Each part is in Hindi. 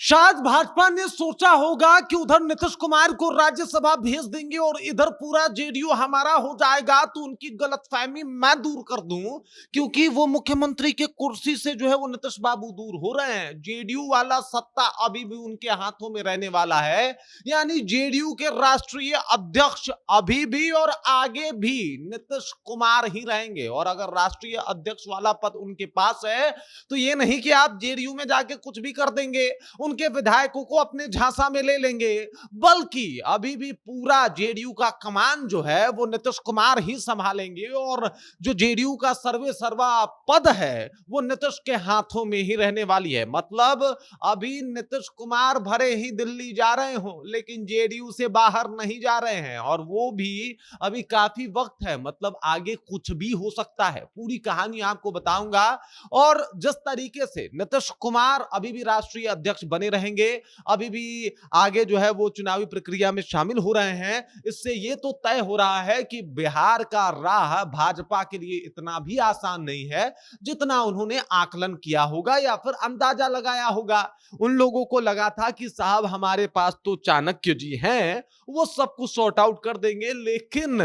शायद भाजपा ने सोचा होगा कि उधर नीतीश कुमार को राज्यसभा भेज देंगे और इधर पूरा जेडीयू हमारा हो जाएगा, तो उनकी गलतफहमी मैं दूर कर दूं, क्योंकि वो मुख्यमंत्री के कुर्सी से जो है वो नीतीश बाबू दूर हो रहे हैं। जेडीयू वाला सत्ता अभी भी उनके हाथों में रहने वाला है, यानी जेडीयू के राष्ट्रीय अध्यक्ष अभी भी और आगे भी नीतीश कुमार ही रहेंगे। और अगर राष्ट्रीय अध्यक्ष वाला पद उनके पास है, तो ये नहीं कि आप जेडीयू में जाके कुछ भी कर देंगे, उनके विधायकों को अपने झांसा में ले लेंगे, बल्कि अभी भी पूरा जेडीयू का कमान जो है वो नीतीश कुमार ही संभालेंगे। और जो जेडीयू का सर्वे सर्वा पद है वो नीतीश के हाथों में ही रहने वाली है। मतलब अभी नीतीश कुमार भरे ही दिल्ली जा रहे हो, लेकिन जेडीयू से बाहर नहीं जा रहे हैं, और वो भी अभी काफी वक्त है, मतलब आगे कुछ भी हो सकता है। पूरी कहानी आपको बताऊंगा। और जिस तरीके से नीतीश कुमार अभी भी राष्ट्रीय अध्यक्ष बने रहेंगे, अभी भी आगे जो है वो चुनावी प्रक्रिया में शामिल हो रहे हैं, इससे ये तो तय हो रहा है कि बिहार का राह भाजपा के लिए इतना भी आसान नहीं है जितना उन्होंने आकलन किया होगा या फिर अंदाजा लगाया होगा। उन लोगों को लगा था कि साहब हमारे पास तो चाणक्य जी हैं, वो सब कुछ सॉर्ट आउट कर देंगे, लेकिन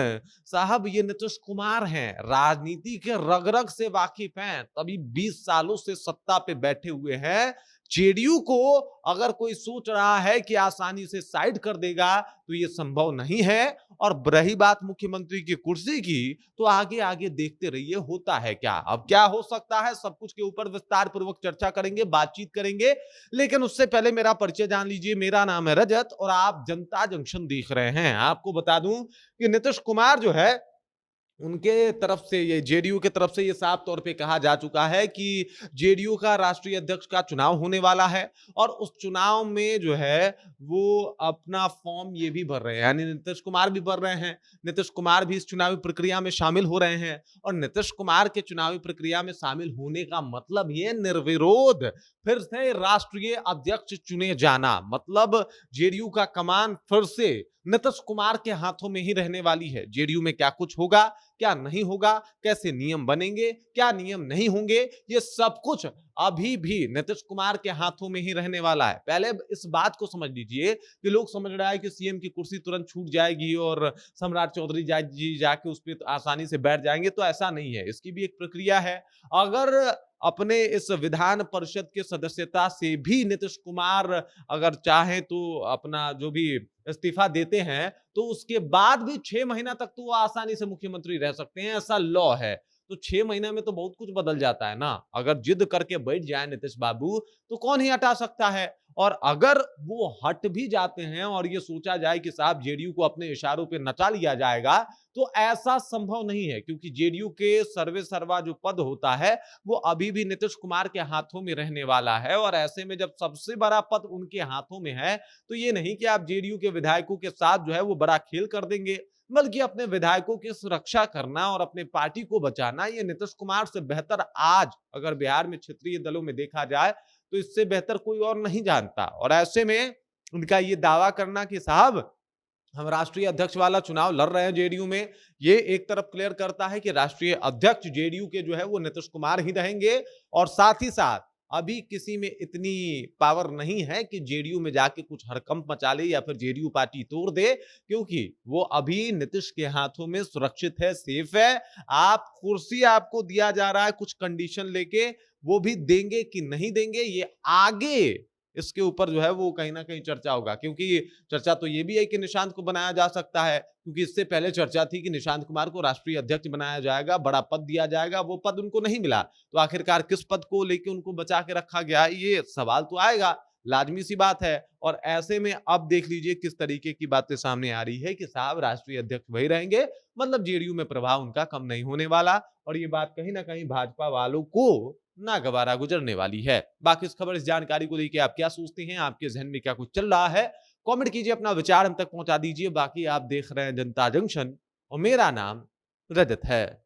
साहब ये नीतीश कुमार हैं, राजनीति के रग रग से वाकिफ हैं, तभी 20 सालों से सत्ता पे बैठे हुए हैं। जेडीयू को अगर कोई सोच रहा है कि आसानी से साइड कर देगा, तो ये संभव नहीं है। और रही बात मुख्यमंत्री की कुर्सी की, तो आगे आगे देखते रहिए होता है क्या। अब क्या हो सकता है, सब कुछ के ऊपर विस्तार पूर्वक चर्चा करेंगे, बातचीत करेंगे, लेकिन उससे पहले मेरा परिचय जान लीजिए। मेरा नाम है रजत और आप जनता जंक्शन देख रहे हैं। आपको बता दूं कि नीतीश कुमार जो है उनके तरफ से, ये जेडीयू के तरफ से ये साफ तौर पे कहा जा चुका है कि जेडीयू का राष्ट्रीय अध्यक्ष का चुनाव होने वाला है, और उस चुनाव में जो है वो अपना फॉर्म ये भी भर रहे हैं, यानी नीतीश कुमार भी भर रहे हैं। नीतीश कुमार भी इस चुनावी प्रक्रिया में शामिल हो रहे हैं, और नीतीश कुमार के चुनावी प्रक्रिया में शामिल होने का मतलब ये निर्विरोध फिर से राष्ट्रीय अध्यक्ष चुने जाना। मतलब जेडीयू का कमान फिर से नीतीश कुमार के हाथों में ही रहने वाली है। जेडीयू में क्या कुछ होगा, क्या नहीं होगा, कैसे नियम बनेंगे, क्या नियम नहीं होंगे, ये सब कुछ अभी भी नीतीश कुमार के हाथों में ही रहने वाला है। पहले इस बात को समझ लीजिए कि लोग समझ रहा है कि सीएम की कुर्सी तुरंत छूट जाएगी और सम्राट चौधरी जी जाके उस पर आसानी से बैठ जाएंगे, तो ऐसा नहीं है। इसकी भी एक प्रक्रिया है। अगर अपने इस विधान परिषद के सदस्यता से भी नीतीश कुमार अगर चाहे तो अपना जो भी इस्तीफा देते हैं, तो उसके बाद भी 6 महीना तक तो वो आसानी से मुख्यमंत्री रह सकते हैं, ऐसा लॉ है। तो 6 महीना में तो बहुत कुछ बदल जाता है ना। अगर जिद करके बैठ जाए नीतीश बाबू, तो कौन ही हटा सकता है। और अगर वो हट भी जाते हैं और ये सोचा जाए कि साहब जेडीयू को अपने इशारों पे नचा लिया जाएगा, तो ऐसा संभव नहीं है, क्योंकि जेडीयू के सर्वे सर्वा जो पद होता है वो अभी भी नीतीश कुमार के हाथों में रहने वाला है। और ऐसे में जब सबसे बड़ा पद उनके हाथों में है, तो ये नहीं कि आप जेडीयू के विधायकों के साथ जो है वो बड़ा खेल कर देंगे, बल्कि अपने विधायकों की सुरक्षा करना और अपने पार्टी को बचाना, ये नीतीश कुमार से बेहतर आज अगर बिहार में क्षेत्रीय दलों में देखा जाए तो इससे बेहतर कोई और नहीं जानता। और ऐसे में उनका ये दावा करना कि साहब हम राष्ट्रीय अध्यक्ष वाला चुनाव लड़ रहे हैं जेडीयू में, ये एक तरफ क्लियर करता है कि राष्ट्रीय अध्यक्ष जेडीयू के जो है वो नीतीश कुमार ही रहेंगे। और साथ ही साथ अभी किसी में इतनी पावर नहीं है कि जेडीयू में जाके कुछ हड़कंप मचा ले या फिर जेडीयू पार्टी तोड़ दे, क्योंकि वो अभी नीतीश के हाथों में सुरक्षित है, सेफ है। आप कुर्सी आपको दिया जा रहा है कुछ कंडीशन लेके, वो भी देंगे कि नहीं देंगे, ये आगे इसके ऊपर जो है वो कहीं ना कहीं चर्चा होगा। क्योंकि चर्चा तो ये भी है कि निशांत को बनाया जा सकता है, क्योंकि इससे पहले चर्चा थी कि निशांत कुमार को राष्ट्रीय अध्यक्ष बनाया जाएगा, बड़ा पद दिया जाएगा, वो पद उनको नहीं मिला, तो आखिरकार किस पद को लेकर उनको बचा के रखा गया, ये सवाल तो आएगा, लाजमी सी बात है। और ऐसे में अब देख लीजिए किस तरीके की बातें सामने आ रही है कि साहब राष्ट्रीय अध्यक्ष वही रहेंगे, मतलब जेडीयू में प्रभाव उनका कम नहीं होने वाला। और ये बात कहीं ना कहीं भाजपा वालों को ना गवारा गुजरने वाली है। बाकी इस खबर, इस जानकारी को लेकर आप क्या सोचते हैं, आपके जहन में क्या कुछ चल रहा है, कमेंट कीजिए, अपना विचार हम तक पहुंचा दीजिए। बाकी आप देख रहे हैं जनता जंक्शन और मेरा नाम रजत है।